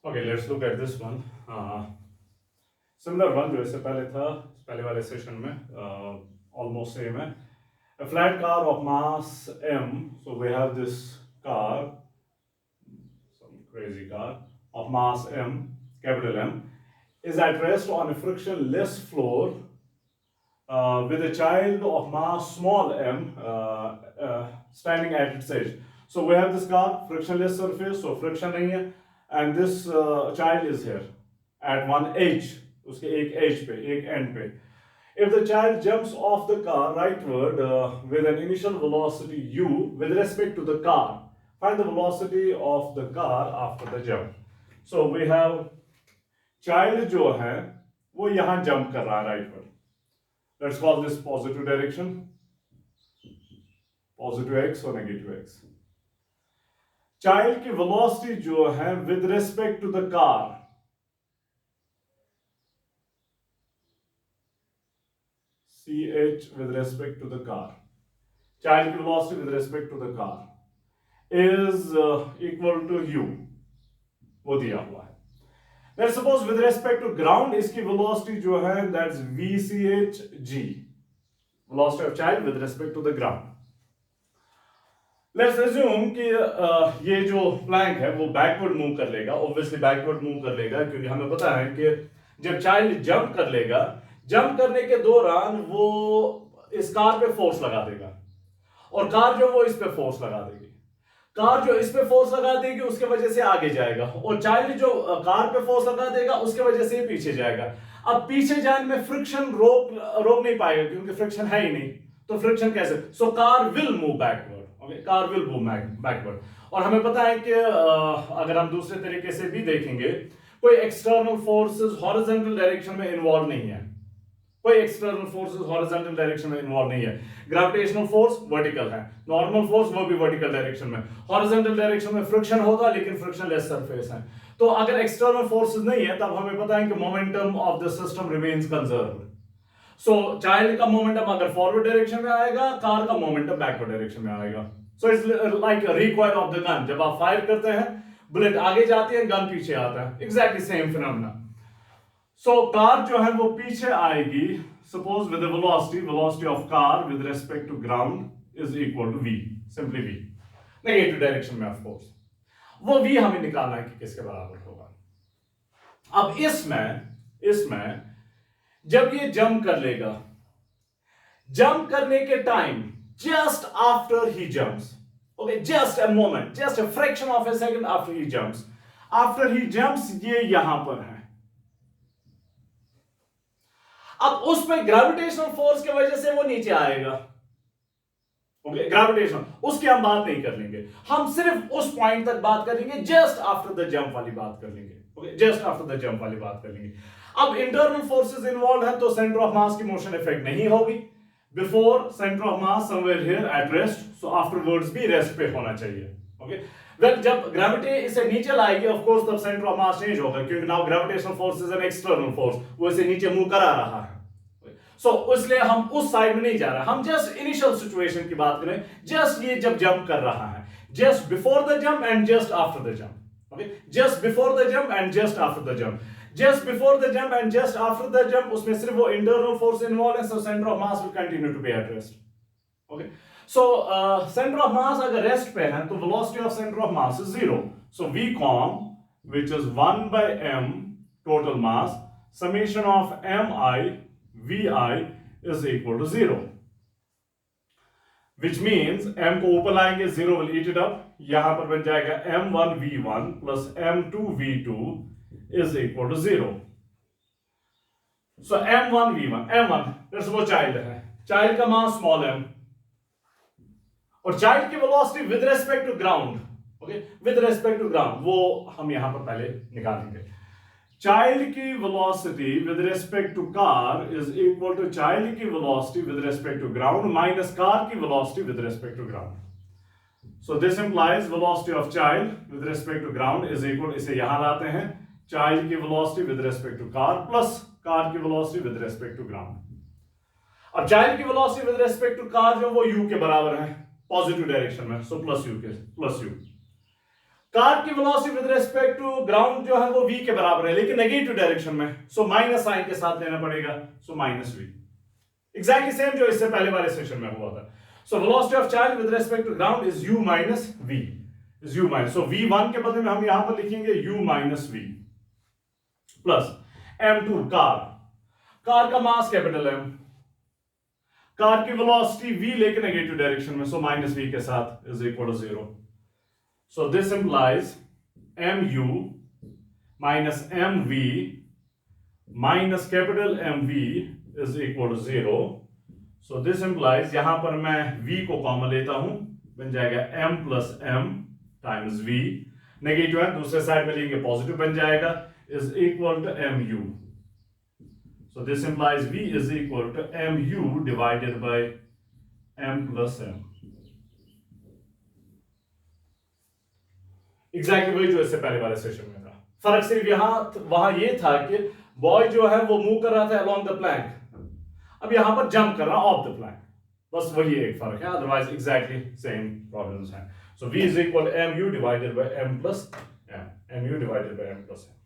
Okay, let's look at this one. Similar one जो इससे पहले था, पहले वाले सेशन में almost same है. A flat car of mass m. So we have this car, some crazy car of mass m, capital M, is at rest on a frictionless floor with a child of mass small m standing at its edge. So we have this car, frictionless surface, so friction नहीं है, and this child is here at one edge, उसके एक edge पे, एक end पे. If the child jumps off the car rightward with an initial velocity u with respect to the car, find the velocity of the car after the jump. So we have child जो है वो यहाँ jump कर रहा है rightward. Let's call this positive direction, positive x or negative x. Child की velocity जो है with respect to the car, ch with respect to the car. Child की velocity with respect to the car is equal to u. वो दिया हुआ है. Let's suppose with respect to ground इसकी velocity जो है that's vchg. Velocity of child with respect to the ground. Let's assume कि ये जो plank है वो backward move कर लेगा. Obviously backward move कर लेगा क्योंकि हमें पता है कि जब child jump कर लेगा, jump करने के दौरान वो इस कार पे फोर्स लगा देगा और कार जो वो इस पे फोर्स लगा देगी. कार जो इस पे फोर्स लगा देगी उसके वजह से आगे जाएगा और चाइल्ड जो कार पे फोर्स लगा देगा उसके वजह से पीछे जाएगा. अब पीछे जाने में फ्रिक्शन रोक नहीं पाएगा क्योंकि फ्रिक्शन है ही नहीं, तो फ्रिक्शन कैसे? So car will move backward. Okay, car will move backward. और हमें पता है कि अगर हम दूसरे तरीके से भी देखेंगे, कोई एक्सटर्नल फोर्सेस हॉरिजॉन्टल डायरेक्शन में इन्वॉल्व नहीं है. कोई एक्सटर्नल फोर्सेस हॉरिजॉन्टल डायरेक्शन में इन्वॉल्व नहीं है. ग्रेविटेशनल फोर्स वर्टिकल है, नॉर्मल फोर्स वो भी वर्टिकल डायरेक्शन में. हॉरिजॉन्टल डायरेक्शन में फ्रिक्शन होगा लेकिन फ्रिक्शनलेस सरफेस है. तो अगर एक्सटर्नल फोर्सेस नहीं है तब हमें पता है कि momentum of the system remains conserved. So child का मोमेंटम अगर फॉरवर्ड डायरेक्शन में आएगा, कार का मोमेंटम बैकवर्ड डायरेक्शन में आएगा. So it's like recoil of the gun. जब आप फायर करते हैं, बुलेट आगे जाती है, गन पीछे आता है. Exactly same phenomena. So car जो है वो पीछे आएगी. Suppose with the velocity of car with respect to ground is equal to v, simply v. Negative direction में ऑफ कोर्स. वो v हमें निकालना है कि किसके बराबर होगा. अब इसमें जब ये जंप कर लेगा, जंप करने के time just after he jumps, okay, just a moment, just a fraction of a second after he jumps, ये यहां पर है. अब उस पे ग्रेविटेशनल फोर्स की वजह से वो नीचे आएगा. ओके, ग्रेविटेशनल उसकी हम बात नहीं कर लेंगे, हम सिर्फ उस पॉइंट तक बात करेंगे, जस्ट आफ्टर द जंप वाली बात कर लेंगे. Okay, just after the jump वाली बात कर लेंगे. अब इंटरनल फोर्सेस इन्वॉल्व है तो सेंटर ऑफ मास की मोशन इफेक्ट नहीं होगी. Before centre of mass somewhere here at rest, so afterwards भी रेस्ट पे होना चाहिए. ओके, जब ग्रेविटी इसे नीचे लाएगी ऑफ कोर्स तब सेंटर ऑफ मास चेंज होगा क्योंकि now gravitational force is an external force, वो इसे नीचे मूव करा रहा है. सो इसलिए हम उस साइड में नहीं जा रहे, हम जस्ट इनिशियल सिचुएशन की बात करें. जस्ट ये जब जंप कर रहा है, just before the jump and just after the jump. Okay, just before the jump and just after the jump. Just before the jump and just after the jump, उसमें सिर्फ वो इंटरनल फोर्स इन्वॉल्व है, so centre of mass will continue to be at rest. Okay, so center of mass अगर rest पे है तो velocity of center of mass is 0. So v com, which is 1 by m total mass, summation of mi vi is equal to 0, which means m को ऊपर लाएंगे, 0 will eat it up. यहां पर बन जाएगा m1 v1 plus m2 v2 is equal to 0. So m1 v1, let's suppose child है, child का mass small m और चाइल्ड की velocity with respect to ground. Okay, with respect to ground वो हम यहां पर पहले निकालेंगे. चाइल्ड की velocity with respect to car is equal to child की velocity with respect to ground minus car की velocity with respect to ground. So this implies velocity of child with respect to ground is equal, इसे यहां लाते हैं, child की velocity with respect to car plus car की velocity with respect to ground. अब child की velocity with respect to car जो वो u के बराबर है पॉजिटिव डायरेक्शन में, सो प्लस यू. कार की velocity with respect to ground जो है वो v के बराबर है, लेकिन नेगेटिव डायरेक्शन में, सो माइनस साइन के साथ लेना पड़ेगा, so minus v, exactly same जो इससे पहले वाले सेशन में हुआ था. So velocity of charge with respect to ground is u minus v, is u minus, so v1 के बदले में हम यहां पर लिखेंगे u minus v plus m2 car का मास कैपिटल M, कार की वेलोसिटी v लेकिन नेगेटिव डायरेक्शन में, सो माइनस v के साथ is equal to 0. So this implies mu minus mv minus capital MV is equal to 0. So this implies यहां पर मैं v को कॉमन लेता हूं, बन जाएगा m plus m times v, negative है दूसरे साइड में लेंगे पॉजिटिव बन जाएगा, is equal to mu. So this implies v is equal to mu divided by m plus m. Exactly वही जो इससे पहले वाले सेशन में था. फर्क सिर्फ वहां ये था कि बॉय जो है वो मूव कर रहा था अलोंग द प्लैंक, अब यहां पर जंप कर रहा ऑफ द प्लैंक, बस वही एक फर्क है, अदरवाइज एग्जैक्टली सेम प्रॉब्लम्स हैं. So v is equal m u divided by m plus m, mu divided by m plus m.